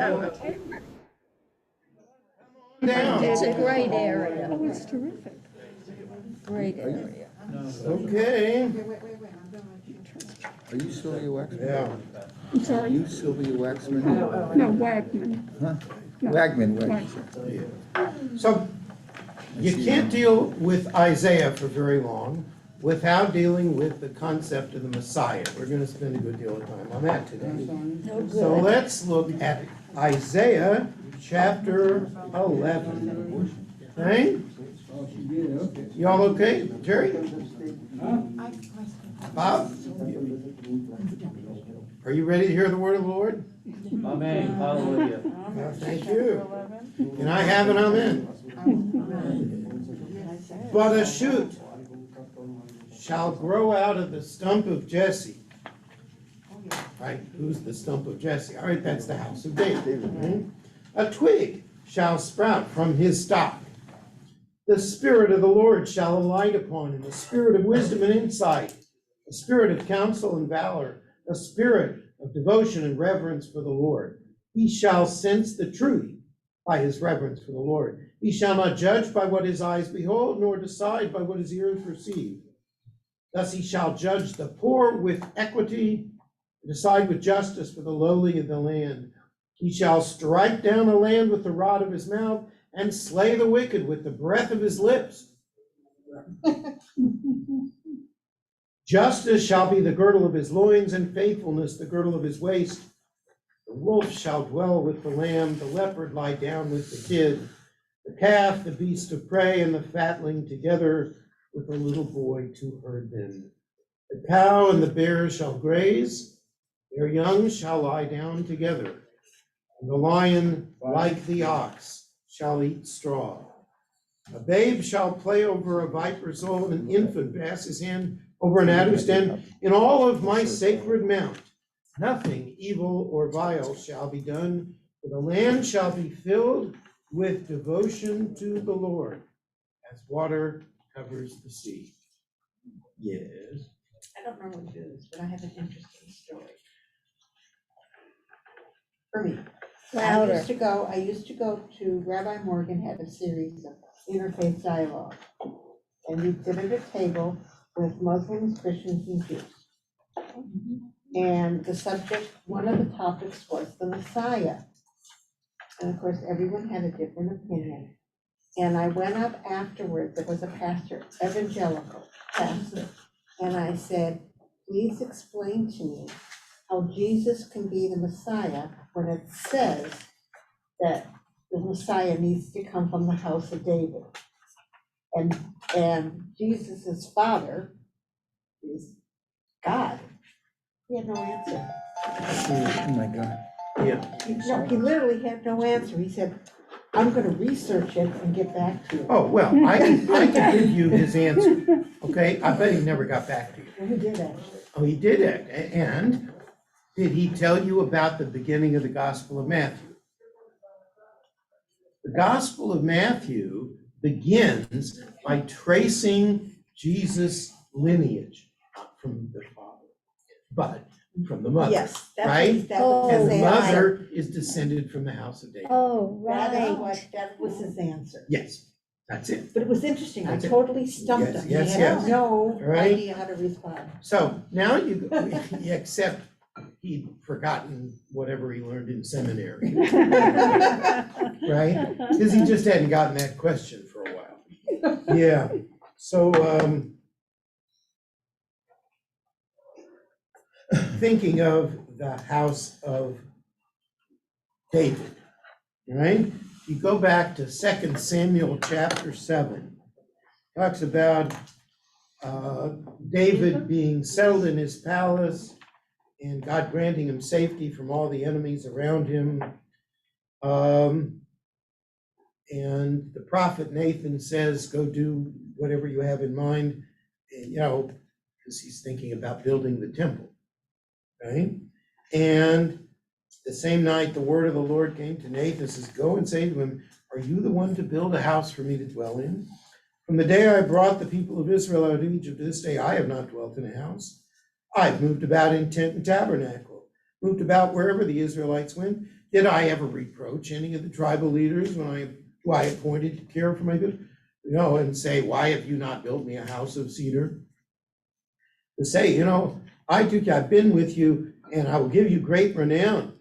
Down. It's a great area, Oh, it's terrific. great area. Okay. Are you Sylvia Waxman? Yeah. I'm Are sorry. you Sylvia Waxman? No, Wagman. Huh? No. Wagman. So you can't deal with Isaiah for very long without dealing with the concept of the Messiah. We're going to spend a good deal of time on that today. So So good. let's look at Isaiah chapter 11. Okay? You all okay? Jerry? Bob? Are you ready to hear the word of the Lord? Amen. Hallelujah. Thank you. Can I have an amen? But a shoot shall grow out of the stump of Jesse. Right? Who's the stump of Jesse? All right, that's the house of David. Right? A twig shall sprout from his stock. The Spirit of the Lord shall alight upon him, a spirit of wisdom and insight, a spirit of counsel and valor, a spirit of devotion and reverence for the Lord. He shall sense the truth by his reverence for the Lord. He shall not judge by what his eyes behold, nor decide by what his ears perceive. Thus he shall judge the poor with equity, and decide with justice for the lowly of the land. He shall strike down the land with the rod of his mouth, and slay the wicked with the breath of his lips. Justice shall be the girdle of his loins, and faithfulness the girdle of his waist. The wolf shall dwell with the lamb, the leopard lie down with the kid, the calf, the beast of prey, and the fatling together with the little boy to herd them. The cow and the bear shall graze, their young shall lie down together, and the lion, like the ox, shall eat straw. A babe shall play over a viper's hole, and an infant pass his hand over an adder's den. In all of my sacred mount, nothing evil or vile shall be done, for the land shall be filled with devotion to the Lord, as water covers the sea. Yes. I don't normally do this, but I have an interesting story. For me, Louder. I used to go to, Rabbi Morgan had a series of interfaith dialogue. And we'd sit at a table with Muslims, Christians, and Jews. And the subject, one of the topics was the Messiah. And of course, everyone had a different opinion. And I went up afterwards, there was a pastor, evangelical pastor, and I said, please explain to me how Jesus can be the Messiah when it says that the Messiah needs to come from the house of David. And Jesus's father is God. He had no answer. Oh, my God. Yeah. He literally had no answer. He said, I'm gonna research it and get back to you. Oh, well, I can give you his answer, okay? I bet he never got back to you. And he did actually. Oh, he did it. And did he tell you about the beginning of the Gospel of Matthew? The Gospel of Matthew begins by tracing Jesus' lineage, not from the father, but from the mother. Yes, right? that was And his the answer. mother is descended from the house of David. Oh, That was his answer. Yes, that's it. But it was interesting. I That's it. totally stumped Yes, him. yes, He had yes. no Right. idea how to respond. So now you except he'd forgotten whatever he learned in seminary, right? Because he just hadn't gotten that question for a while. Yeah, so thinking of the house of David, right? You go back to 2 Samuel chapter 7, talks about David being settled in his palace and God granting him safety from all the enemies around him. And the prophet Nathan says, go do whatever you have in mind, and, because he's thinking about building the temple, right? And the same night, the word of the Lord came to Nathan, says, go and say to him, are you the one to build a house for me to dwell in? From the day I brought the people of Israel out of Egypt to this day, I have not dwelt in a house. I've moved about in tent and tabernacle, moved about wherever the Israelites went, Did I ever reproach any of the tribal leaders who I appointed to care for my people? No, and say, why have you not built me a house of cedar? To say, I've been with you and I will give you great renown,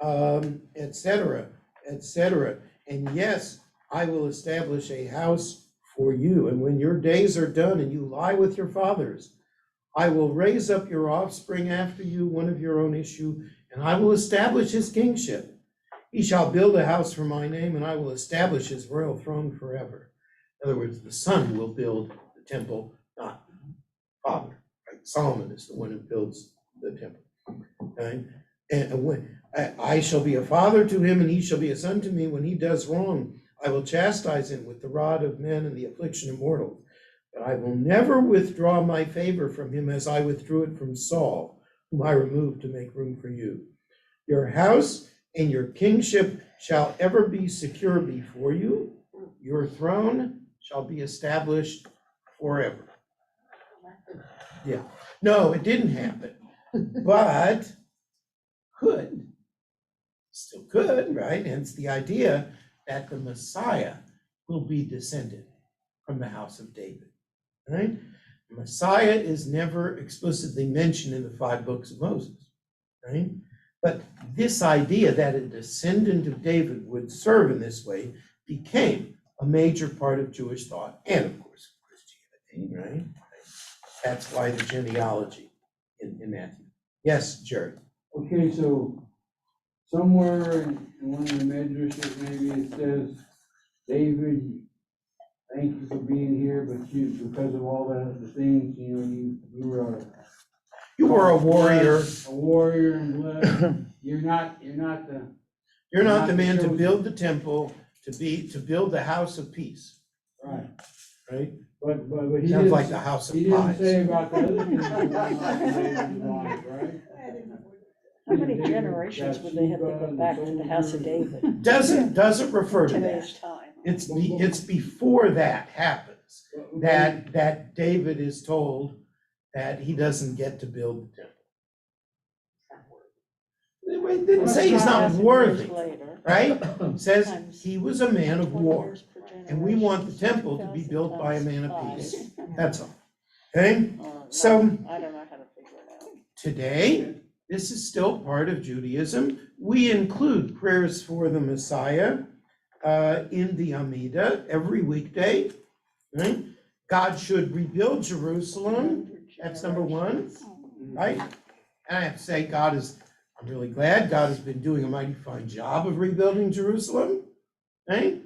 et cetera, et cetera. And yes, I will establish a house for you. And when your days are done and you lie with your fathers, I will raise up your offspring after you, one of your own issue, and I will establish his kingship. He shall build a house for my name, and I will establish his royal throne forever. In other words, the son will build the temple, not father. Right? Solomon is the one who builds the temple. Okay? And when I shall be a father to him, and he shall be a son to me. When he does wrong, I will chastise him with the rod of men and the affliction of mortals. But I will never withdraw my favor from him as I withdrew it from Saul, whom I removed to make room for you. Your house and your kingship shall ever be secure before you. Your throne shall be established forever. Yeah. No, it didn't happen, but could. Still could, right? Hence the idea that the Messiah will be descended from the house of David. Right? Messiah is never explicitly mentioned in the 5 books of Moses, right? But this idea that a descendant of David would serve in this way became a major part of Jewish thought and, of course, Christianity, right? That's why the genealogy in Matthew. Yes, Jared. Okay, so somewhere in one of the midrashes, maybe it says, David, thank you for being here, but because of all the things, you were a warrior. A warrior in blood. You're not the man to build the temple, to build the house of peace. Right. Right? But he Sounds didn't, like the house of he didn't pies. say about the other things that were not in David's life, right? How many generations would they have to go back to the house of David? Doesn't refer to that. Today's time. It's before that happens, that David is told that he doesn't get to build the temple. It didn't say he's not worthy, right? It says he was a man of war, and we want the temple to be built by a man of peace. That's all. Okay? So I don't know how to figure it out. today, this is still part of Judaism. We include prayers for the Messiah in the Amida every weekday, right? God should rebuild Jerusalem. That's number 1, right? And I have to say, I'm really glad God has been doing a mighty fine job of rebuilding Jerusalem, right?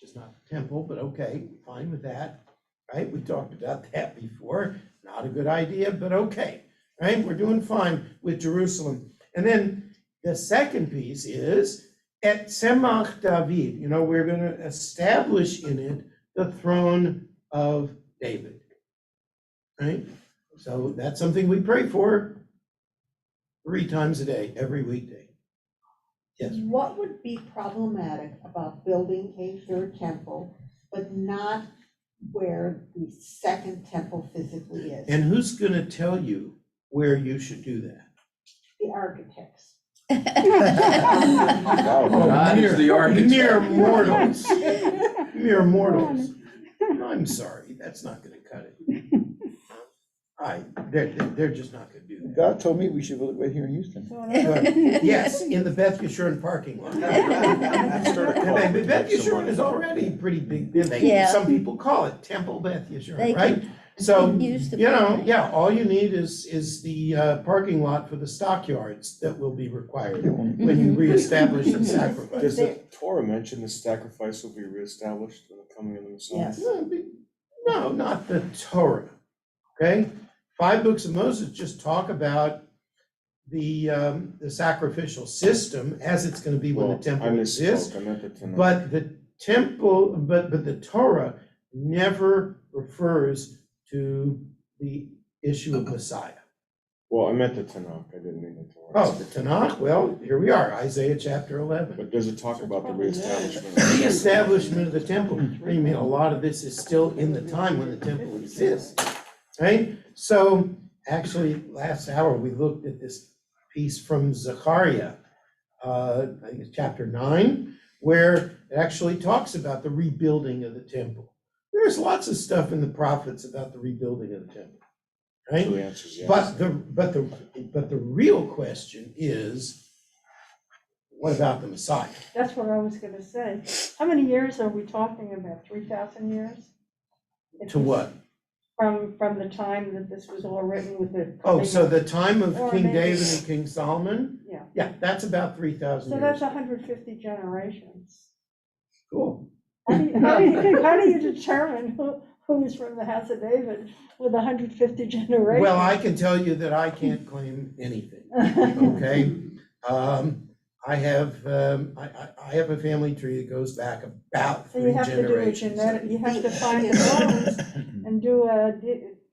Just not the temple, but okay, fine with that, right? We talked about that before. Not a good idea, but okay, right? We're doing fine with Jerusalem. And then the second piece is Et Tzemach David. We're going to establish in it the throne of David, right? So that's something we pray for 3 times a day, every weekday. Yes. What would be problematic about building a 3rd temple, but not where the 2nd temple physically is? And who's going to tell you where you should do that? The architects. God is the architect. Mere mortals. Mere mortals. I'm sorry, that's not going to cut it. They're just not going to do that. God told me we should build it right here in Houston. But, yes, in the Beth Yeshurun parking lot. And Beth Yeshurun is already pretty big. Yeah. Some people call it Temple Beth Yeshurun, They right? can So, use the yeah, all you need is the parking lot for the stockyards that will be required when you reestablish the sacrifice. Does the Torah mention the sacrifice will be reestablished in the coming of the Messiah? Yes. No, not the Torah, okay? 5 books of Moses just talk about the sacrificial system as it's going to be when the temple exists. I meant the Tanakh. But the temple, but the Torah never refers to the issue of Messiah. Well, I meant the Tanakh, I didn't mean the Torah. Oh, the Tanakh, well, here we are, Isaiah chapter 11. But does it talk about the reestablishment? The establishment of the temple, I mean, a lot of this is still in the time when the temple exists, right? So, actually, last hour, we looked at this piece from Zechariah, I think it's chapter 9, where it actually talks about the rebuilding of the temple. There's lots of stuff in the prophets about the rebuilding of the temple, right? So the answer is yes. But the real question is, what about the Messiah? That's what I was gonna say. How many years are we talking about? 3,000 years? To what? From the time that this was all written with the. Oh, so the time of Or King maybe- David and King Solomon? Yeah. Yeah, that's about 3,000 So years. that's 150 generations. Cool. How do you determine who's from the house of David with 150 generations? Well, I can tell you that I can't claim anything, okay? I have a family tree that goes back about So you 3 have to do a generations. genetic, you have to find the bones and do a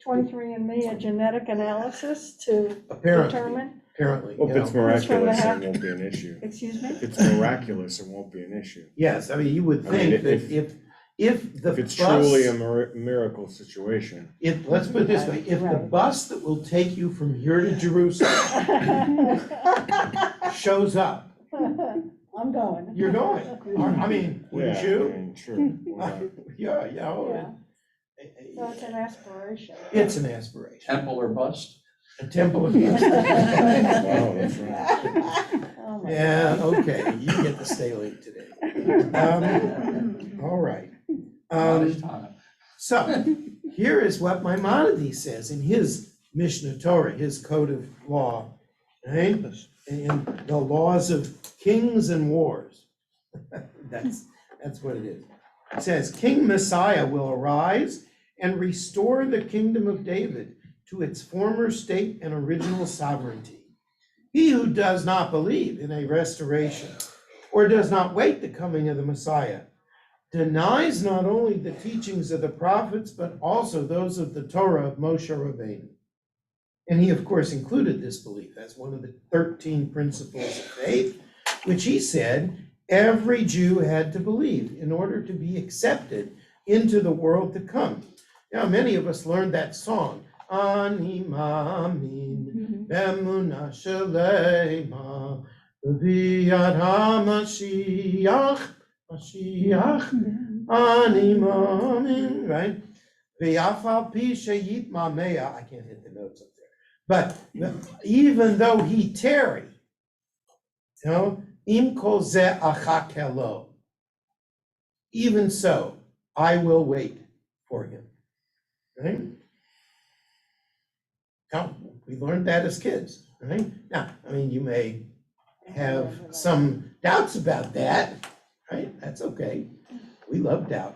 23andMe, a genetic analysis to determine, Apparently, Well, you if it's know. Who's from the miraculous, house? it won't be an issue. excuse me? If it's miraculous, it won't be an issue. Yes, I mean, you would I mean, think that if the If it's bus, truly a miracle situation, let's put it this way, if the Right. bus that will take you from here to Jerusalem shows up, I'm going. you're going. I mean, yeah, wouldn't I you? mean, sure. why not? Yeah, Yeah. So it's an aspiration. it's an aspiration, Temple or bust? a temple of. Oh, that's right. Oh my Yeah, okay, you get the stay late today. All right. Modest time. So, here is what Maimonides says in his Mishnah Torah, his code of law, right? And the laws of kings and wars. That's what it is. It says, King Messiah will arise and restore the kingdom of David to its former state and original sovereignty. He who does not believe in a restoration or does not wait the coming of the Messiah denies not only the teachings of the prophets, but also those of the Torah of Moshe Rabbeinu. And he, of course, included this belief as one of the 13 principles of faith, which he said every Jew had to believe in order to be accepted into the world to come. Now, many of us learned that song, Ani Ma'amin B'emunah Shelema B'yad HaMashiach Mashiach Ani Ma'amin, right? V'yafal pi sheyit ma'meya, I can't hit the notes up there, but even though he tarry, you know, im kol zeh achakelo, even so, I will wait for him, right? Now, we learned that as kids, right? Now, I mean, you may have some doubts about that, right? That's okay. We love doubt.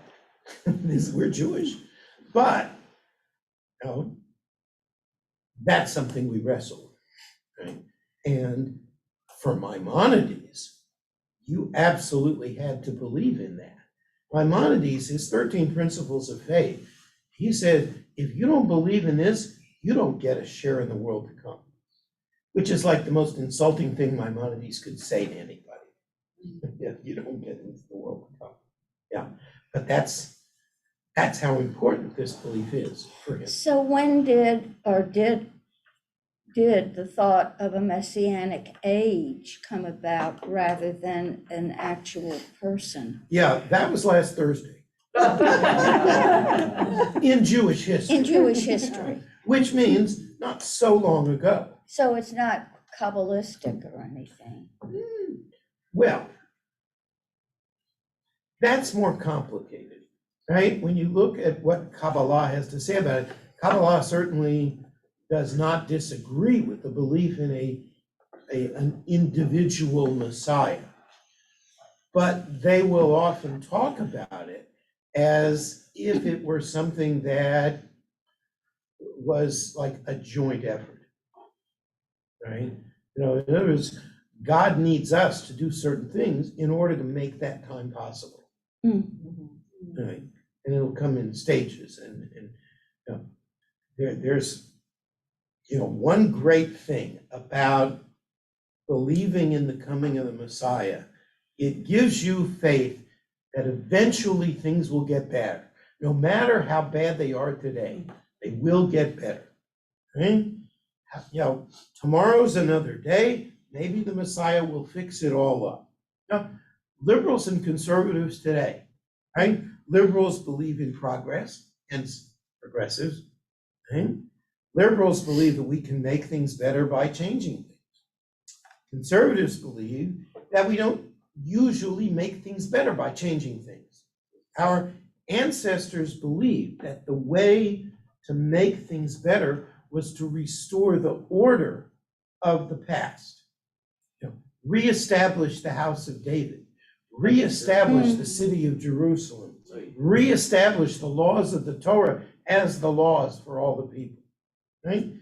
We're Jewish. But, you know, that's something we wrestle with, right? And for Maimonides, you absolutely had to believe in that. Maimonides, his 13 principles of faith, he said, if you don't believe in this, you don't get a share in the world to come, which is like the most insulting thing Maimonides could say to anybody. You don't get into the world to come. Yeah, but that's how important this belief is for him. So when did the thought of a messianic age come about rather than an actual person? Yeah, that was last Thursday. In Jewish history. In Jewish history. Which means not so long ago. So it's not Kabbalistic or anything. Well, that's more complicated, right? When you look at what Kabbalah has to say about it, Kabbalah certainly does not disagree with the belief in an individual Messiah. But they will often talk about it as if it were something that was like a joint effort, right? You know, in other words, God needs us to do certain things in order to make that time possible, right? And it'll come in stages, and you know, there's one great thing about believing in the coming of the Messiah. It gives you faith that eventually things will get better. No matter how bad they are today, they will get better, right? You know, tomorrow's another day. maybe the Messiah will fix it all up. Now, liberals and conservatives today, right? Liberals believe in progress, hence progressives, right? Liberals believe that we can make things better by changing things. Conservatives believe that we don't usually make things better by changing things. Our ancestors believed that the way to make things better was to restore the order of the past. Reestablish the house of David, reestablish the city of Jerusalem, reestablish the laws of the Torah as the laws for all the people, right?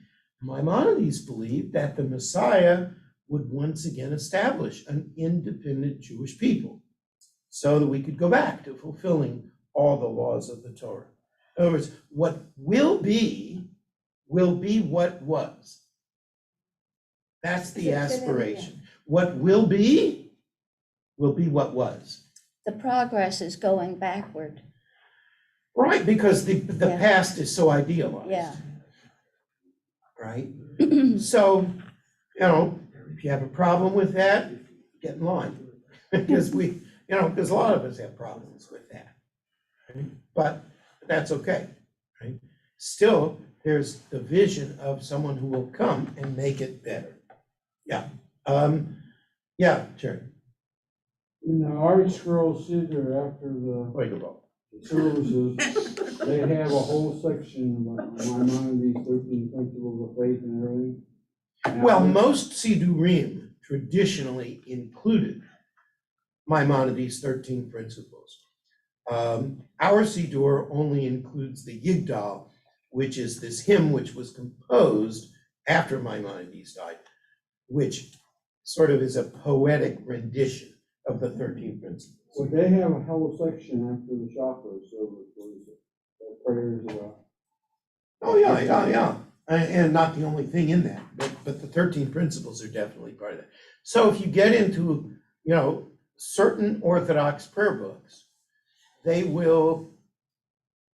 Maimonides believed that the Messiah would once again establish an independent Jewish people so that we could go back to fulfilling all the laws of the Torah. In other words, what will be what was. That's the aspiration. What will be what was. The progress is going backward. Right, because the Yeah. past is so idealized. Yeah. Right? So, if you have a problem with that, get in line. Because because a lot of us have problems with that. Right? But that's okay, right? Still, there's the vision of someone who will come and make it better. Yeah. Yeah, sure. In the Art Scroll Center after the services, they have a whole section about Maimonides' 13 principles of faith and everything. Well, most Sidurim traditionally included Maimonides' 13 principles. Our Sidur only includes the Yigdal, which is this hymn which was composed after Maimonides died, which sort of is a poetic rendition of the 13 principles. But they have a whole section after the chakra service where the prayers about. Oh, yeah. And not the only thing in that, but the 13 principles are definitely part of that. So if you get into, certain Orthodox prayer books, they will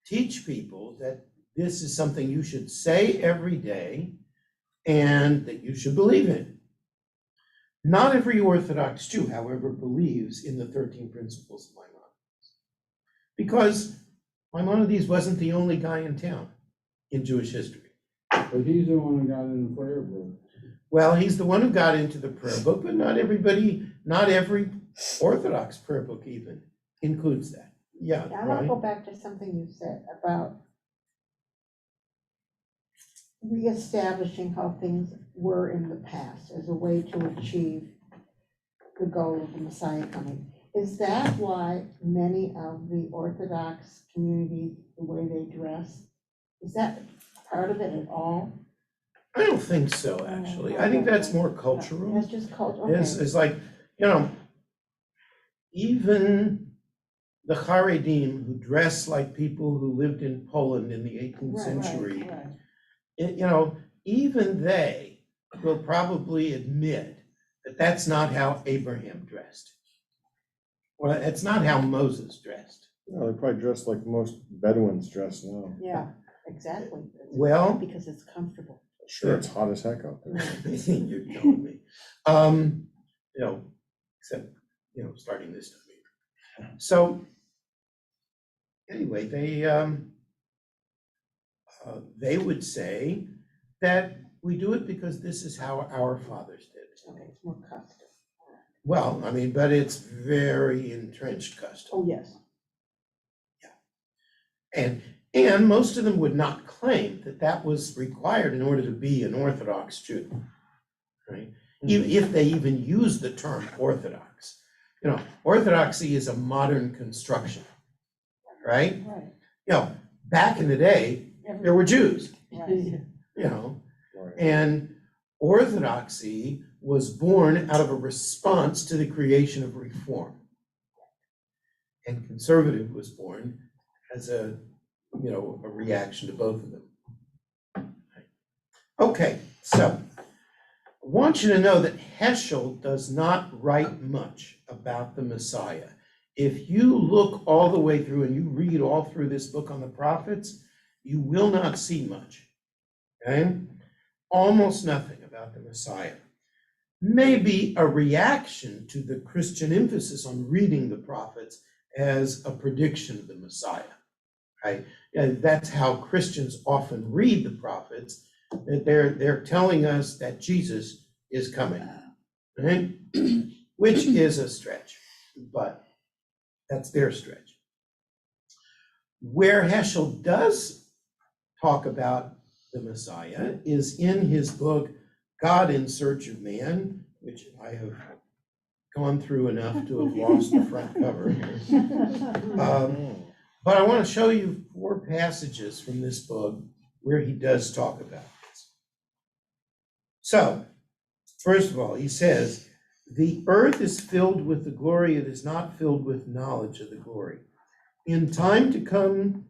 teach people that this is something you should say every day and that you should believe in. Not every Orthodox Jew, however, believes in the 13 principles of Maimonides. Because Maimonides wasn't the only guy in town in Jewish history. But he's the one who got in the prayer book. Well, he's the one who got into the prayer book, but not every Orthodox prayer book even includes that. Yeah, I want to right. go back to something you said about reestablishing how things were in the past as a way to achieve the goal of the Messiah coming. Is that why many of the Orthodox communities, the way they dress, is that part of it at all? I don't think so, actually. I think that's more cultural. That's just cultural. Okay. It's like, even the Haredim who dress like people who lived in Poland in the 18th century, even they will probably admit that that's not how Abraham dressed. Well, it's not how Moses dressed. No, they probably dress like most Bedouins dress now. Yeah, exactly. Well, Because it's comfortable. Sure, it's hot as heck out there. you're telling me. Except, starting this time. So, anyway, they would say that we do it because this is how our fathers did it. Okay, it's more custom. Well, but it's very entrenched custom. Oh, yes. And most of them would not claim that that was required in order to be an Orthodox Jew, right? Even if they even use the term Orthodox. Orthodoxy is a modern construction, right? Right. Back in the day, there were Jews, Right. and Orthodoxy was born out of a response to the creation of Reform. And conservative was born as a reaction to both of them. Okay, so I want you to know that Heschel does not write much about the Messiah. If you look all the way through and you read all through this book on the prophets, you will not see much, okay? Almost nothing about the Messiah. may be a reaction to the Christian emphasis on reading the prophets as a prediction of the Messiah, right? And that's how Christians often read the prophets, that they're telling us that Jesus is coming, right? Which is a stretch, but that's their stretch. Where Heschel does talk about the Messiah is in his book, God in Search of Man, which I have gone through enough to have lost the front cover here. But I want to show you 4 passages from this book where he does talk about this. So, first of all, he says, the earth is filled with the glory, it is not filled with knowledge of the glory. In time to come,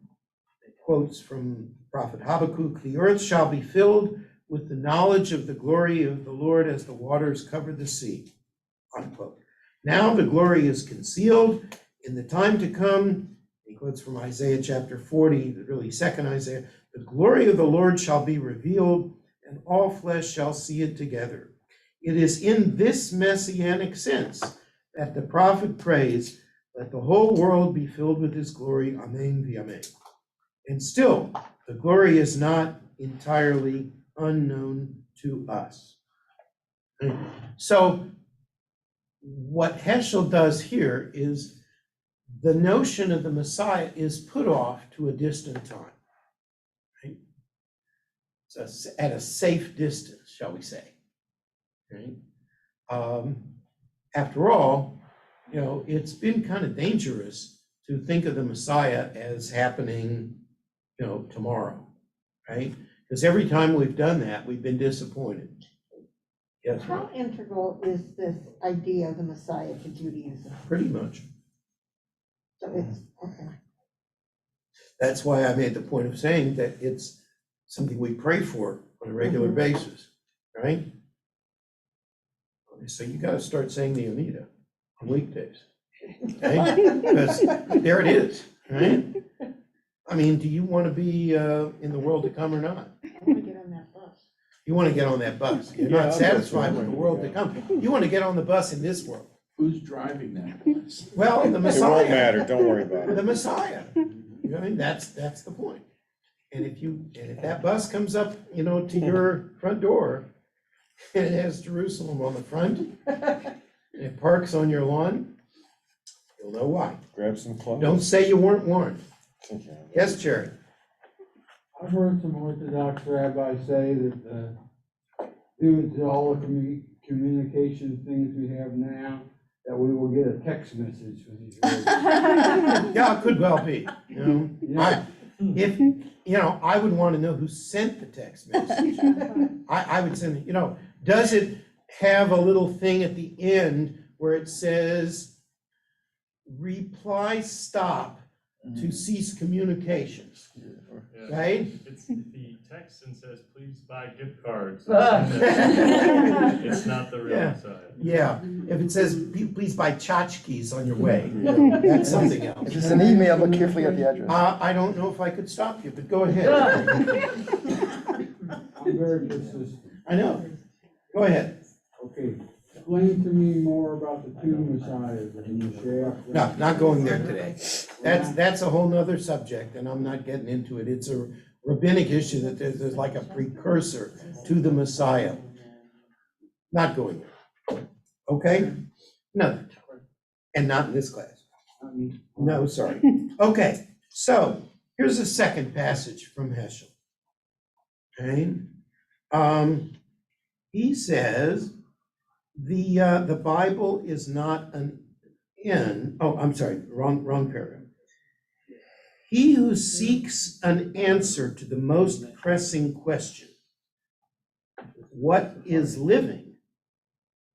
it quotes from Prophet Habakkuk, the earth shall be filled with the knowledge of the glory of the Lord as the waters cover the sea, unquote. Now the glory is concealed. In the time to come, he quotes from Isaiah chapter 40, the really second Isaiah, the glory of the Lord shall be revealed, and all flesh shall see it together. It is in this messianic sense that the prophet prays, let the whole world be filled with his glory, amen v'amen. And still, the glory is not entirely unknown to us. So what Heschel does here is the notion of the Messiah is put off to a distant time, right? So at a safe distance, shall we say, right? After all, it's been kind of dangerous to think of the Messiah as happening, tomorrow, right? Because every time we've done that, we've been disappointed. Yes, How Rob? integral is this idea of the Messiah to Judaism? Pretty much. So it's, okay. That's why I made the point of saying that it's something we pray for on a regular basis, right? So you got to start saying the Amida on weekdays, okay? Because there it is, right? I mean, do you want to be in the world to come or not? I want to get on that bus. You want to get on that bus. You're Yeah, not I'll go satisfied with somewhere. the world to come. You want to get on the bus in this world. Who's driving that bus? Well, the It won't Messiah, matter, don't worry about the it. Messiah. You know what I mean? That's the point. And if that bus comes up, to your front door, and it has Jerusalem on the front, and it parks on your lawn, you'll know why. Grab some clothes. Don't say you weren't warned. Okay. Yes, Jerry? I've heard some Orthodox rabbis say that due to all the communication things we have now, that we will get a text message from these rabbis. Yeah, it could well be, Yeah. I would want to know who sent the text message. I would send, does it have a little thing at the end where it says, reply stop to cease communications, right? It's the text and says, please buy gift cards. It's not the real Yeah. side. Yeah, if it says, please buy tchotchkes on your way, that's something else. If it's an email, look carefully at the address. I don't know if I could stop you, but go ahead. I'm very persistent. I know. Go ahead. Okay, explain to me more about the two messiahs, the Mashiach. No, not going there today. That's a whole nother subject, and I'm not getting into it. It's a rabbinic issue that there's like a precursor to the Messiah. Not going there. Okay? No. And not in this class. No, sorry. Okay, so here's a second passage from Heschel. Okay? He says, the Bible is not an end. Oh, I'm sorry, wrong paragraph. He who seeks an answer to the most pressing question, what is living,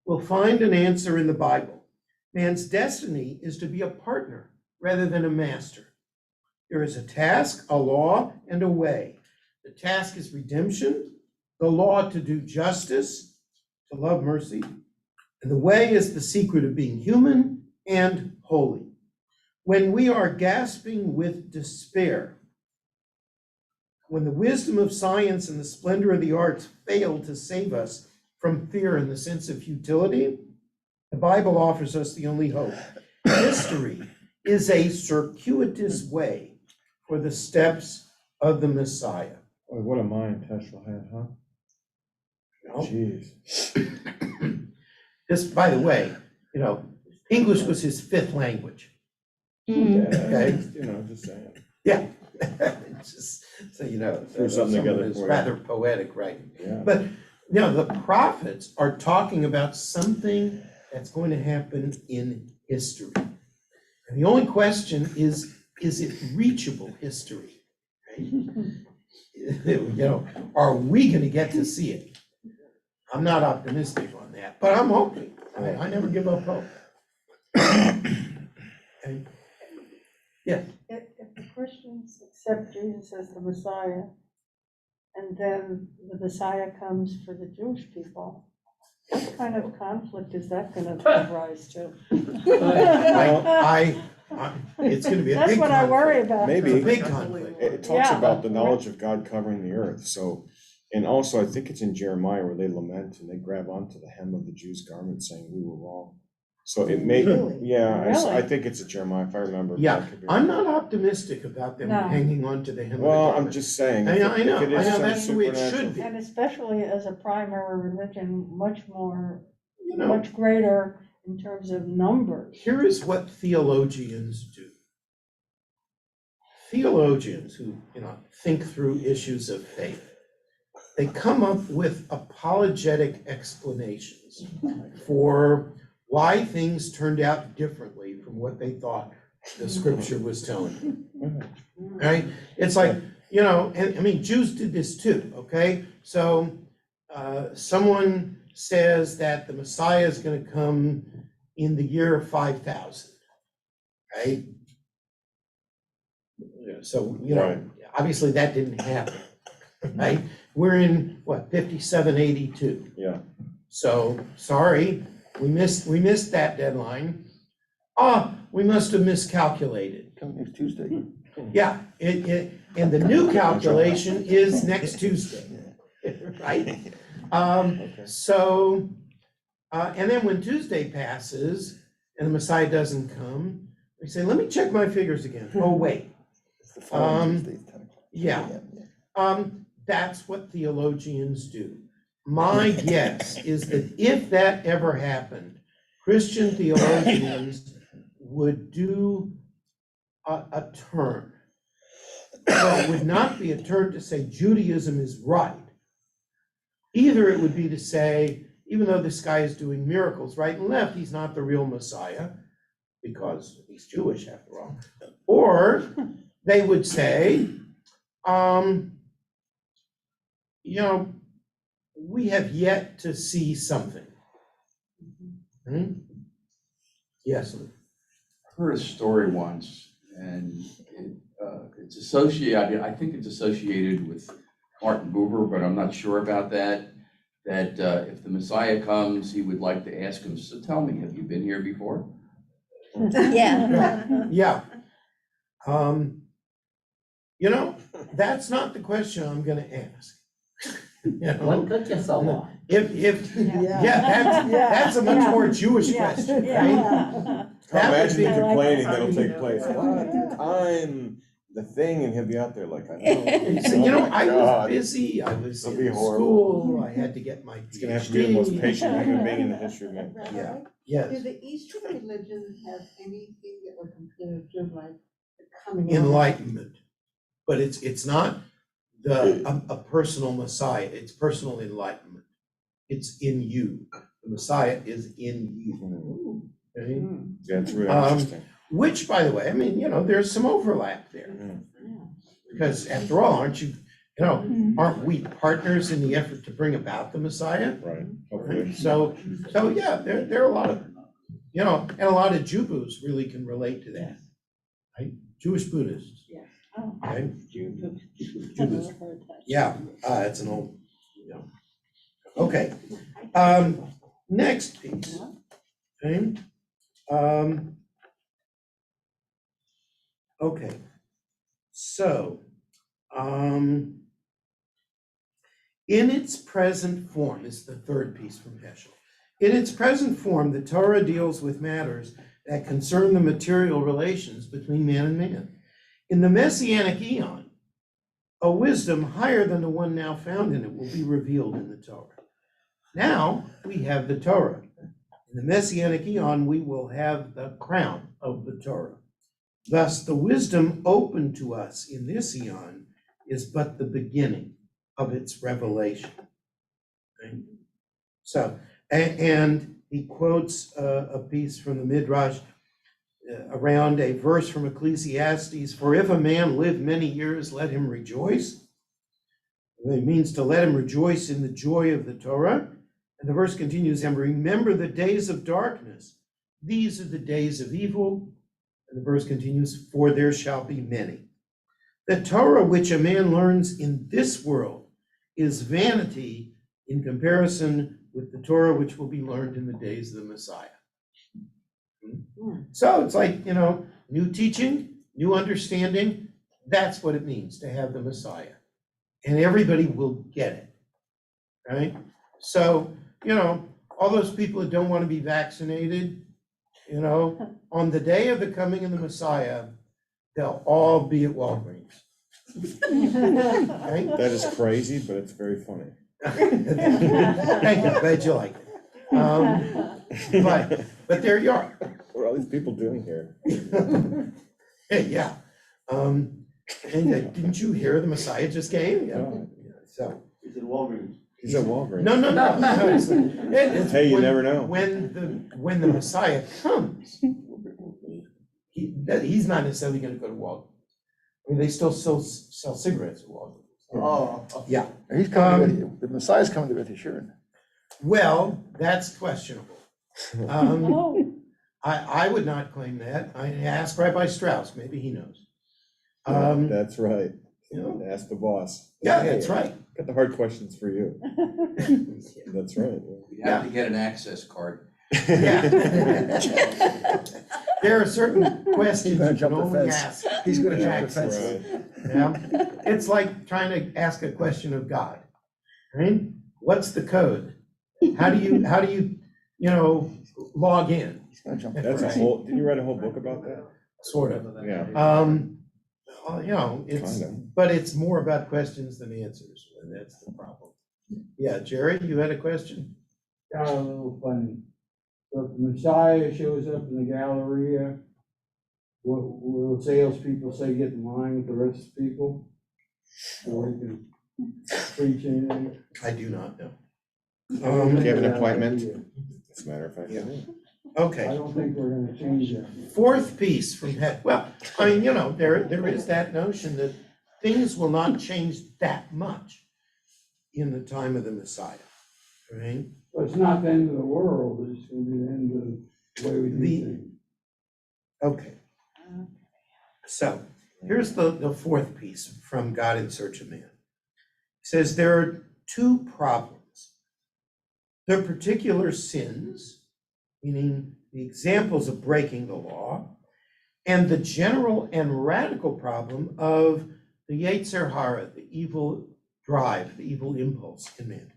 will find an answer in the Bible. Man's destiny is to be a partner rather than a master. There is a task, a law, and a way. The task is redemption, the law to do justice, to love mercy, and the way is the secret of being human and holy. When we are gasping with despair, when the wisdom of science and the splendor of the arts fail to save us from fear in the sense of futility, the Bible offers us the only hope. History is a circuitous way for the steps of the Messiah. Boy, what a mind Tesla had, huh? Jeez. This, by the way, English was his fifth language. Okay. Just saying. Yeah. Just so you know. Threw something together It's for you. rather poetic writing. Yeah. But, the prophets are talking about something that's going to happen in history. And the only question is it reachable history? Right? Are we going to get to see it? I'm not optimistic on that, but I'm hoping. I never give up hope. Okay. Yeah. If the Christians accept Jesus as the Messiah, and then the Messiah comes for the Jewish people, what kind of conflict is that gonna give rise to? It's gonna be a That's big what I worry conflict. about. Maybe. It's a big conflict. It talks Yeah. about the knowledge of God covering the earth. So, and also I think it's in Jeremiah where they lament and they grab onto the hem of the Jews' garment saying we were wrong. So it may, Really? yeah, Really? I think it's a Jeremiah if I remember. Yeah, I could be I'm wrong. not optimistic about them No. hanging on to the hem of the Well, garment. I'm just saying. I know, if it is some that's the way it supernatural- should be. And especially as a primary religion, much more, You know, much greater in terms of numbers. here is what theologians do. Theologians who, think through issues of faith, they come up with apologetic explanations for why things turned out differently from what they thought the scripture was telling them. Right? It's like, and Jews did this too, okay? So someone says that the Messiah is going to come in the year 5000, right? So, Right. obviously that didn't happen, right? We're in, 5782. Yeah. So, sorry, we missed that deadline. We must have miscalculated. Coming next Tuesday. Yeah, and the new calculation is next Tuesday, right? So, and then when Tuesday passes and the Messiah doesn't come, we say, let me check my figures again. Oh, wait. It's the following Tuesday, it's 10 o'clock. yeah. That's what theologians do. My guess is that if that ever happened, Christian theologians would do a turn. So it would not be a turn to say Judaism is right. Either it would be to say, even though this guy is doing miracles right and left, he's not the real Messiah, because he's Jewish after all. Or they would say, we have yet to see something. Yes, Lou? I heard a story once, and it's associated, I think it's associated with Martin Buber, but I'm not sure about that. That if the Messiah comes, he would like to ask him, so tell me, have you been here before? Yeah. Yeah. That's not the question I'm gonna ask. Took you so long? That's a much more Jewish Yeah. question, Yeah. right? That would Imagine be- the I like complaining that. that'll take place. What? Time, the thing, and he'll be out there like, I know. So, Oh my I was God. busy, I was It'll be in horrible. school, I had to get my He's gonna have to be the most PhD. patient human being in the history of man. Yeah, Do yes, the Eastern religions have anything that would consider to like the coming out? enlightenment, but it's not a personal Messiah, it's personal enlightenment. It's in you, the Messiah is in you. Okay? Yeah, it's really Um, interesting. Which, by the way, there's some overlap there. Because after all, aren't we partners in the effort to bring about the Messiah? Right, hopefully. So yeah, there are a lot of, and a lot of Jubus really can relate to that, right? Jewish Buddhists. Yeah. Oh. Okay? I've Jubas. never heard that. Yeah, it's an old, Okay, next piece. Okay. Okay, so, In its present form, is the third piece from Heschel. In its present form, the Torah deals with matters that concern the material relations between man and man. In the Messianic eon, a wisdom higher than the one now found in it will be revealed in the Torah. Now we have the Torah. In the Messianic eon, we will have the crown of the Torah. Thus, the wisdom open to us in this eon is but the beginning of its revelation. Okay? So, and he quotes a piece from the Midrash around a verse from Ecclesiastes, for if a man live many years, let him rejoice. It means to let him rejoice in the joy of the Torah. And the verse continues, and remember the days of darkness. These are the days of evil. And the verse continues, for there shall be many. The Torah which a man learns in this world is vanity in comparison with the Torah which will be learned in the days of the Messiah. So it's like, new teaching, new understanding. That's what it means to have the Messiah. And everybody will get it, right? So, all those people that don't want to be vaccinated, on the day of the coming of the Messiah, they'll all be at Walgreens. Right? That is crazy, but it's very funny. Thank you, glad you like it. But there you are. What are all these people doing here? Yeah. And didn't you hear the Messiah just came? Yeah. So. He's in Walgreens. He's at Walgreens. No. It's Hey, you never know. When the Messiah comes, he's not necessarily going to go to Walgreens. I mean, they still sell cigarettes at Walgreens. Oh. Yeah. He's coming to the Messiah's coming to Beth Yeshurun. Well, that's questionable. Oh, I would not claim that. I asked Rabbi Strauss, maybe he knows. That's right. Ask the boss. Yeah, that's right. Got the hard questions for you. That's right. We have to get an access card. Yeah. There are certain questions gonna you can jump the only fence. ask. He's gonna with jump the access. fence. Yeah, it's like trying to ask a question of God, right? What's the code? How do you log in? He's gonna jump. That's a Right. whole, didn't you write a whole book about that? Sort of. Yeah. It's, Kinda. but it's more about questions than answers, and that's the problem. Yeah, Jerry, you had a question? Got a little funny. So if the Messiah shows up in the Galleria, will salespeople say get in line with the rest of the people? Or he can preach anything? I do not know. I don't Do think you have an that appointment? idea. As a matter of fact. Yeah. I Okay, don't think we're gonna change that. fourth piece from well, I mean, there is that notion that things will not change that much in the time of the Messiah, right? Well, it's not the end of the world, it's gonna be the end of the way we do things. Okay. So here's the fourth piece from God in Search of Man. It says there are two problems. There are particular sins, meaning the examples of breaking the law, and the general and radical problem of the Yetzer Hara, the evil drive, the evil impulse in man.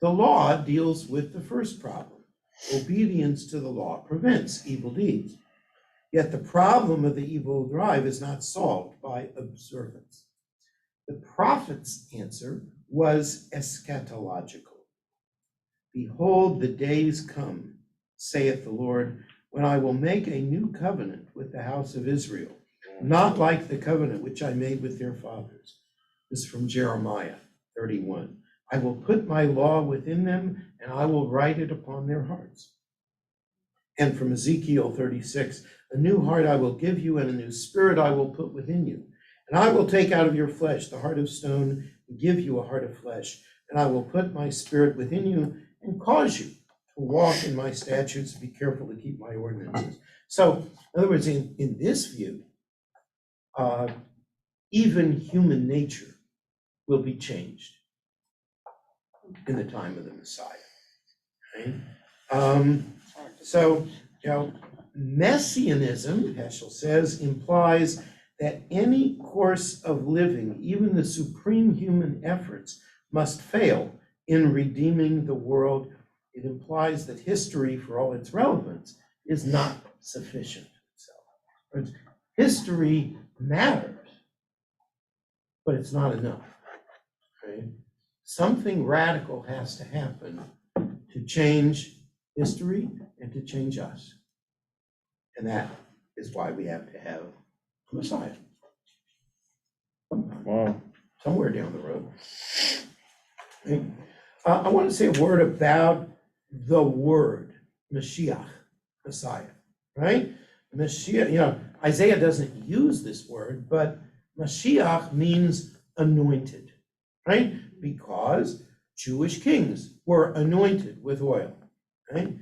The law deals with the first problem. Obedience to the law prevents evil deeds. Yet the problem of the evil drive is not solved by observance. The prophet's answer was eschatological. Behold, the days come, saith the Lord, when I will make a new covenant with the house of Israel, not like the covenant which I made with their fathers. This is from Jeremiah 31. I will put my law within them, and I will write it upon their hearts. And from Ezekiel 36, a new heart I will give you, and a new spirit I will put within you. And I will take out of your flesh the heart of stone, and give you a heart of flesh. And I will put my spirit within you, and cause you to walk in my statutes, and be careful to keep my ordinances. So, in other words, in this view, even human nature will be changed in the time of the Messiah. Right? So, Messianism, Heschel says, implies that any course of living, even the supreme human efforts, must fail in redeeming the world, it implies that history, for all its relevance, is not sufficient itself. History matters, but it's not enough. Right? Something radical has to happen to change history and to change us. And that is why we have to have a Messiah. Wow. Somewhere down the road. Right? I want to say a word about the word Mashiach, Messiah, right? Mashiach, Isaiah doesn't use this word, but Mashiach means anointed, right? Because Jewish kings were anointed with oil, right?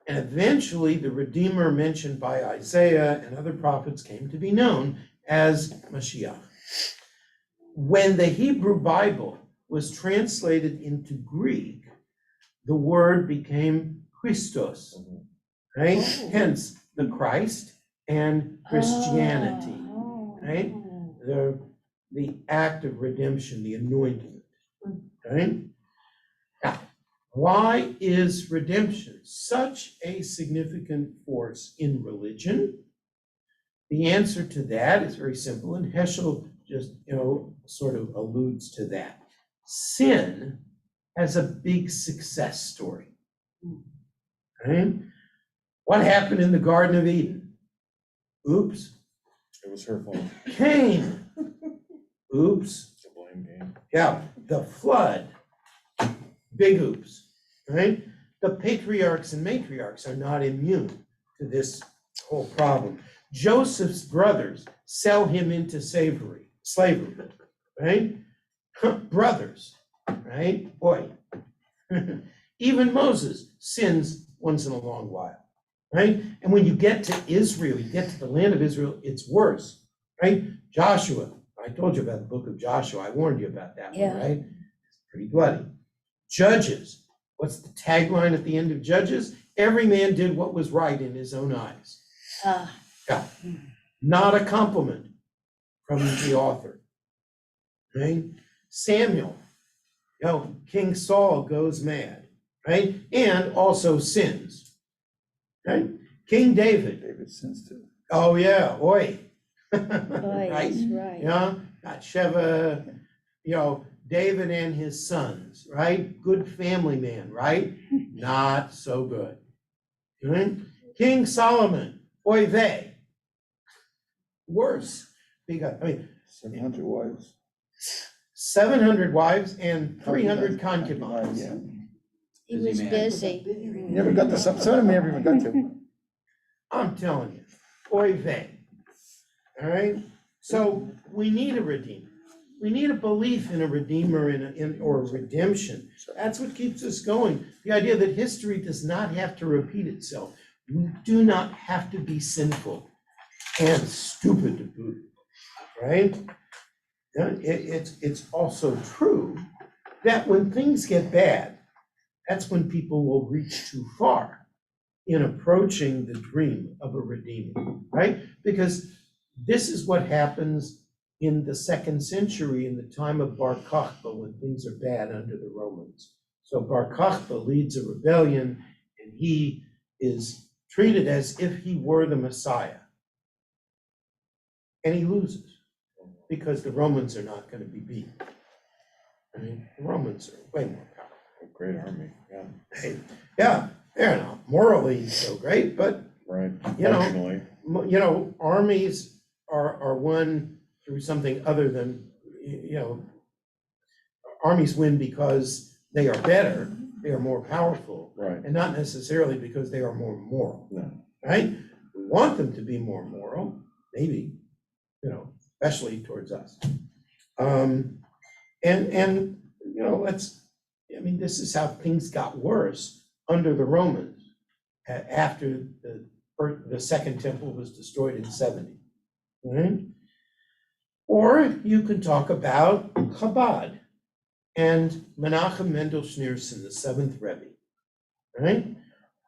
And eventually the Redeemer mentioned by Isaiah and other prophets came to be known as Mashiach. When the Hebrew Bible was translated into Greek, the word became Christos, right? Hence the Christ and Christianity, right? The act of redemption, the anointing, right? Now, why is redemption such a significant force in religion? The answer to that is very simple, and Heschel just, sort of alludes to that. Sin has a big success story, right? What happened in the Garden of Eden? Oops. It was her fault. Cain. Oops. It's a blame game. Yeah, the flood. Big oops, right? The patriarchs and matriarchs are not immune to this whole problem. Joseph's brothers sell him into slavery, right? Brothers, right? Boy. Even Moses sins once in a long while, right? And when you get to Israel, you get to the land of Israel, it's worse, right? Joshua, I told you about the book of Joshua. I warned you about that one, right? It's pretty bloody. Judges, what's the tagline at the end of Judges? Every man did what was right in his own eyes. Yeah. Not a compliment from the author, right? Samuel, King Saul goes mad, right? And also sins, right? King David. David sins too. Oh, yeah, oi. Right? Right. Yeah, Bathsheba, David and his sons, right? Good family man, right? Not so good. Right? King Solomon, oy vey. Worse. Because, 700 wives. 700 wives and 300 concubines. Yeah. He was Busy man. busy. Never got to some of them never even got to. I'm telling you, oy vey. All right? So we need a redeemer. We need a belief in a redeemer or redemption. That's what keeps us going. The idea that history does not have to repeat itself. We do not have to be sinful and stupid to boot, right? It's also true that when things get bad, that's when people will reach too far in approaching the dream of a redeemer, right? Because this is what happens in the 2nd century, in the time of Bar Kokhba, when things are bad under the Romans. So Bar Kokhba leads a rebellion, and he is treated as if he were the Messiah. And he loses, because the Romans are not going to be beaten. The Romans are way more powerful. A great army, yeah. Yeah, they're not morally so great, but Right. You know, Functionally. armies are won through something other than, armies win because they are better, they are more powerful, Right. and not necessarily because they are more moral, No. right? We want them to be more moral, maybe, especially towards us. This is how things got worse under the Romans after the Second Temple was destroyed in 70. Right? Or you can talk about Chabad and Menachem Mendel Schneerson, the 7th Rebbe. Right?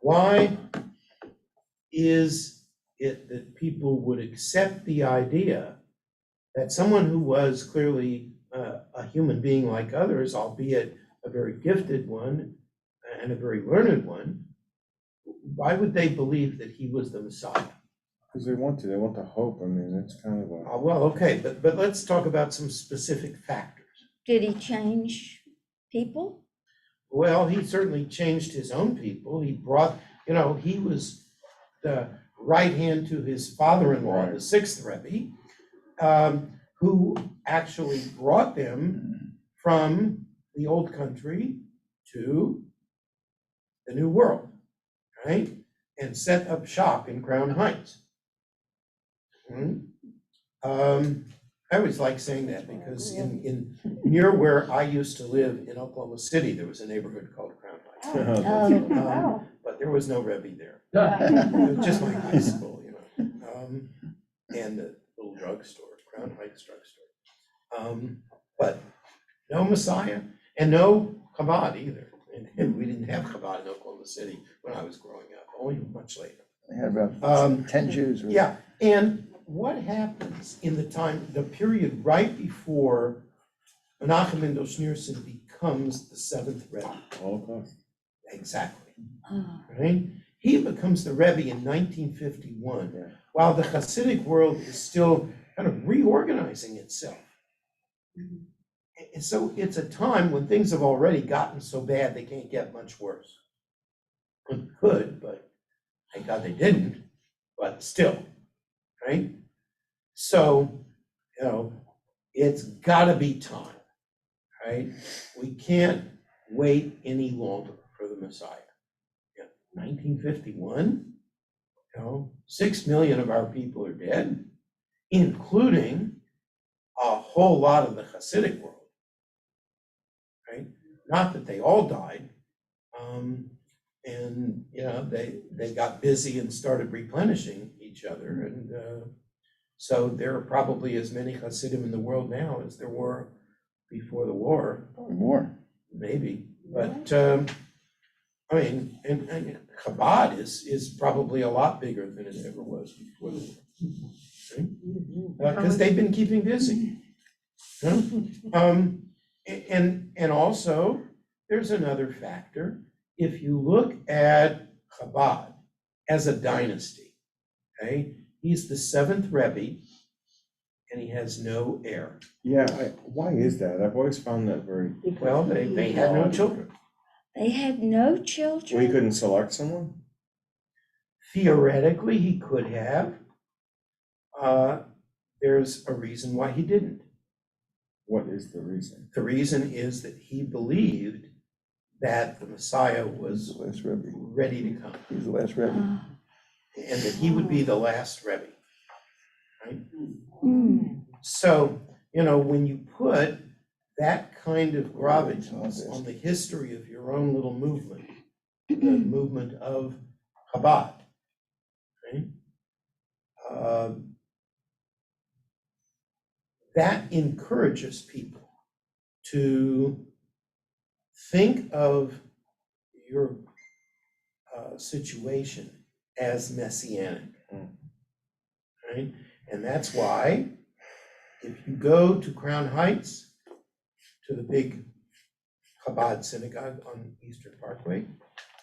Why is it that people would accept the idea that someone who was clearly a human being like others, albeit a very gifted one and a very learned one, why would they believe that he was the Messiah? Because they want to hope. I mean, that's kind of a. Well, okay, but let's talk about some specific factors. Did he change people? Well, he certainly changed his own people. He brought, he was the right hand to his father-in-law, the sixth Rebbe, who actually brought them from the old country to the new world, right? And set up shop in Crown Heights. I always like saying that because in near where I used to live in Oklahoma City, there was a neighborhood called Crown Heights. Oh, But there was no Rebbe there. It was just my high school, and the little drugstore, Crown Heights drugstore. But no Messiah and no Chabad either. And we didn't have Chabad in Oklahoma City when I was growing up, only much later. They had about 10 Jews. Really. Yeah, and what happens in the period right before Menachem Mendel Schneerson becomes the seventh Rebbe? Holocaust. Exactly, oh. right? He becomes the Rebbe in 1951, Yeah. while the Hasidic world is still kind of reorganizing itself. And so it's a time when things have already gotten so bad they can't get much worse. It could, but thank God they didn't, but still, right? So, it's gotta be time, right? We can't wait any longer for the Messiah. 1951, 6 million of our people are dead, including a whole lot of the Hasidic world, right? Not that they all died, and they got busy and started replenishing each other, and so there are probably as many Hasidim in the world now as there were before the war. Probably more. Maybe, but and Chabad is probably a lot bigger than it ever was before the war, because they've been keeping busy. And also there's another factor. If you look at Chabad as a dynasty, okay, he's the seventh Rebbe, and he has no heir. Yeah, why is that? I've always found that very. Well, they had no children. They had no Well, he children? couldn't select someone? Theoretically, he could have. There's a reason why he didn't. What is the reason? The reason is that he believed that the Messiah was The last Rebbe. ready to come, He was the last Rebbe. and that he would be the last Rebbe, right? Mm. So, when you put that kind of gravitas on the history of your own little movement, the movement of Chabad, right? That encourages people to think of your situation as messianic, right? And that's why if you go to Crown Heights, to the big Chabad synagogue on Eastern Parkway,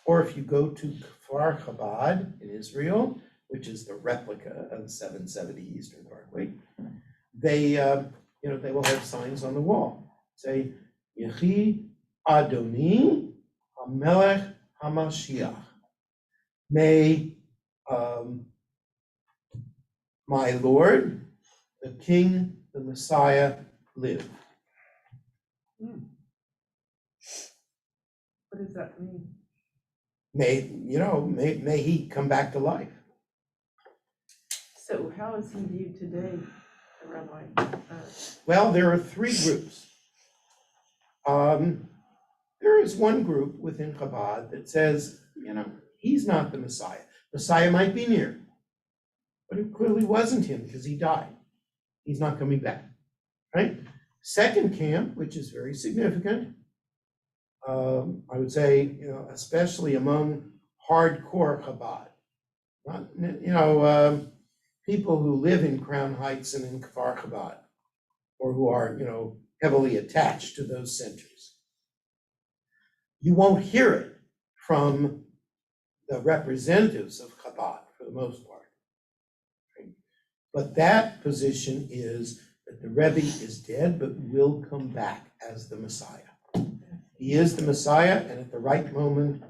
or if you go to Kfar Chabad in Israel, which is the replica of 770 Eastern Parkway, they will have signs on the wall, say, Yehi Adoni HaMelech HaMashiach. May my Lord, the King, the Messiah, live. What does that mean? May he come back to life. So how is he viewed today, Rabbi? Well, there are three groups. There is one group within Chabad that says, he's not the Messiah. Messiah might be near, but it clearly wasn't him because he died. He's not coming back, right? Second camp, which is very significant, I would say, especially among hardcore Chabad, not, people who live in Crown Heights and in Kfar Chabad, or who are, heavily attached to those centers. You won't hear it from the representatives of Chabad for the most part. Right? But that position is that the Rebbe is dead but will come back as the Messiah. He is the Messiah, and at the right moment,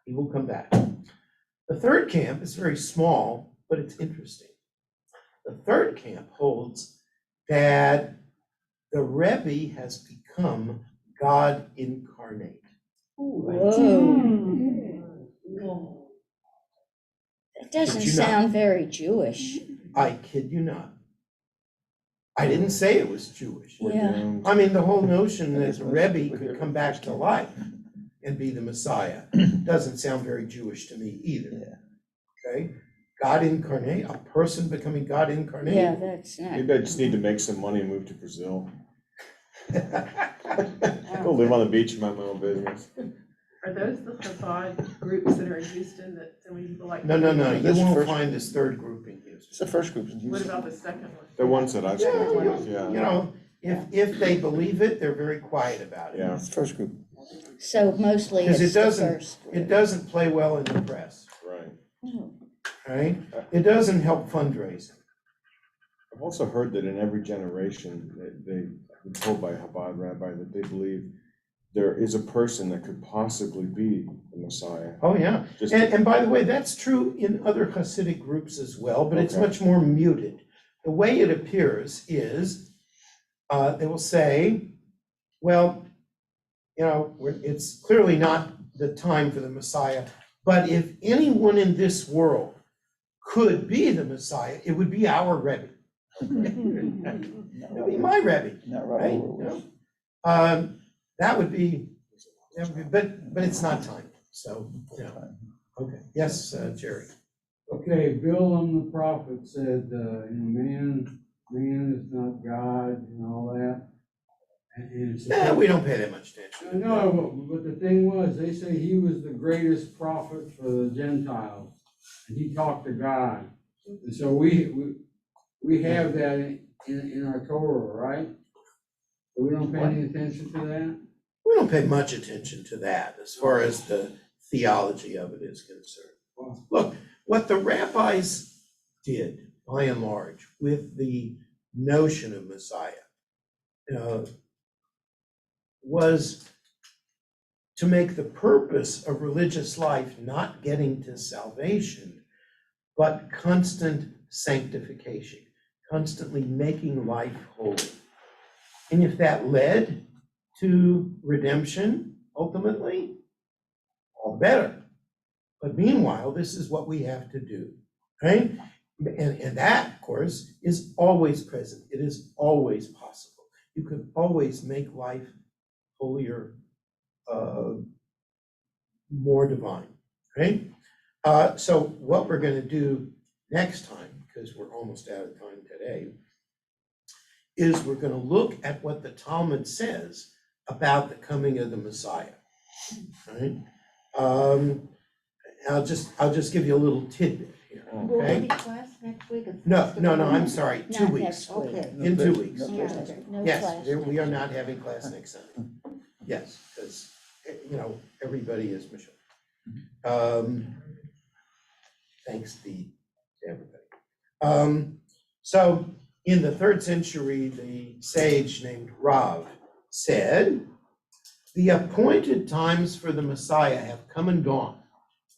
he will come back. The third camp is very small, but it's interesting. The third camp holds that the Rebbe has become God incarnate. Whoa. That doesn't Kid you not. sound very Jewish. I kid you not. I didn't say it was Jewish. Yeah. I mean, the whole notion that the Rebbe could come back to life and be the Messiah doesn't sound very Jewish to me either. Okay? God incarnate, a person becoming God incarnate. Yeah, that's not. Maybe I just need to make some money and move to Brazil. Go live on the beach and mind my own business. Are those the Chabad groups that are in Houston that so many people like? No, you That's won't first- find this third group in Houston. It's the first group in What Houston. about the second one? The ones that I've spoken with, You yeah. know, if they believe it, they're very quiet about it. Yeah. It's the first group. So mostly Because it's it the doesn't, first. it doesn't play well in the press, Right. right? It doesn't help fundraising. I've also heard that in every generation, they've been told by a Chabad rabbi that they believe there is a person that could possibly be the Messiah. Oh, yeah. Just And by the way, that's true in other Hasidic groups as well, but it's Okay. much more muted. The way it appears is, they will say, well, you know, it's clearly not the time for the Messiah, but if anyone in this world could be the Messiah, it would be our Rebbe. It would be my Rebbe, Not right? right You over with. know? That would be, but it's not time, so, you know. Okay, yes, Jerry. Okay, Bill the prophet said, man is not God and all that. And it's. Yeah, we don't pay that much attention. No, but the thing was, they say he was the greatest prophet for the Gentiles, and he talked to God. And so we have that in our Torah, right? So we don't pay any attention to that? We don't pay much attention to that as far as the theology of it is concerned. Look, what the rabbis did, by and large, with the notion of Messiah, was to make the purpose of religious life not getting to salvation, but constant sanctification, constantly making life holy. And if that led to redemption, ultimately, all better. But meanwhile, this is what we have to do, right? And that, of course, is always present. It is always possible. You can always make life holier, more divine, right? So what we're going to do next time, because we're almost out of time today, is we're going to look at what the Talmud says about the coming of the Messiah, right? I'll just give you a little tidbit here, Will there okay? be class next week? No, I'm sorry, 2 Not weeks. next week. Okay. In 2 weeks. No, No, no, no Yes, class we are next not week. having class next Sunday. Yes, because, everybody is Michelle. Thanks be to everybody. So in the 3rd century, the sage named Rav said, "The appointed times for the Messiah have come and gone."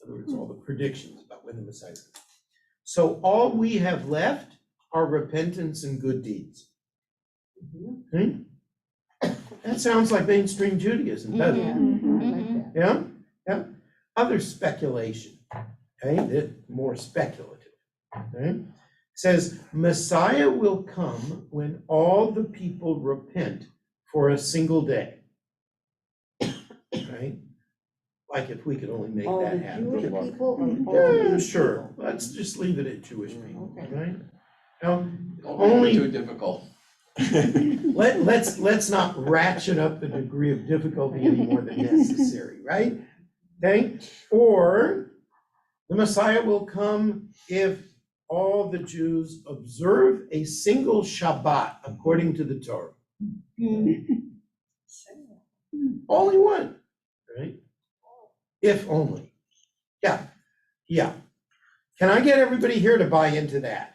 In other words, all the predictions about when the Messiah is coming. "So all we have left are repentance and good deeds." Okay? That sounds like mainstream Judaism, doesn't it? Yeah, I like that. Yeah. Other speculation, okay, more speculative, okay? Says, Messiah will come when all the people repent for a single day. Right? Like if we could only make All that the happen. Jewish people or all the Yeah, people? sure, let's just leave it at Jewish people, Okay. right? Now, Don't make it only, too difficult. let's not ratchet up the degree of difficulty any more than necessary, right? Okay, or the Messiah will come if all the Jews observe a single Shabbat according to the Torah. Only one, right? If only. Yeah, yeah. Can I get everybody here to buy into that?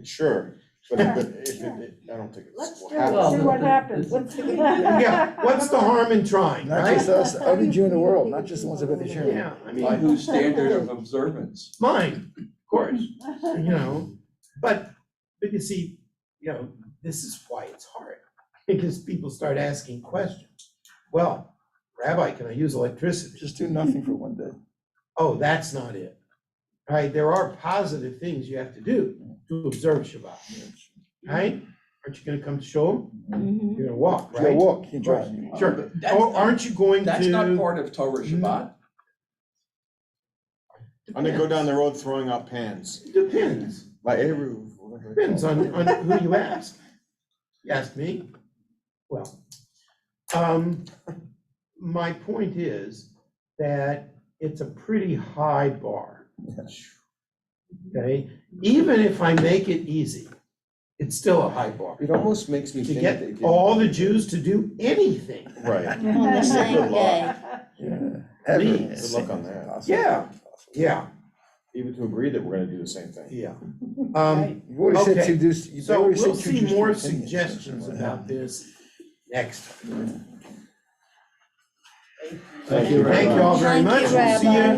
Sure, but I don't think Let's it's. do will it, see happen. what happens. Yeah, what's the harm in trying, Not right? just us, every Jew in the world, not just the ones that have been here. Yeah, I By mean, whose standard of observance? mine, of course, but you see, this is why it's hard, because people start asking questions. Well, Rabbi, can I use electricity? Just do nothing for one day. Oh, that's not it. Right? There are positive things you have to do to observe Shabbat. Right? Aren't you gonna come to shul? You're gonna walk, You gotta right? walk, you can't drive. Sure. That's Or not- aren't you going to? That's not part of Torah Shabbat. I'm gonna go down the road throwing out pans. Depends. By Eruv. Depends on who you ask. You ask me? Well, my point is that it's a pretty high bar. Okay? Even if I make it easy, it's still a high bar. It almost makes me To think. get they did- all the Jews to do anything. Right. On the same Good luck. day. Yeah. Please. Good luck on that. Yeah. Yeah, Even to agree that we're gonna do the same thing. yeah. You've already said Okay, two deuce. you've So already said we'll two see deuce more opinions. suggestions about this next time. Thank you, Thank you all very Thank you, much. We'll see you Rabbi.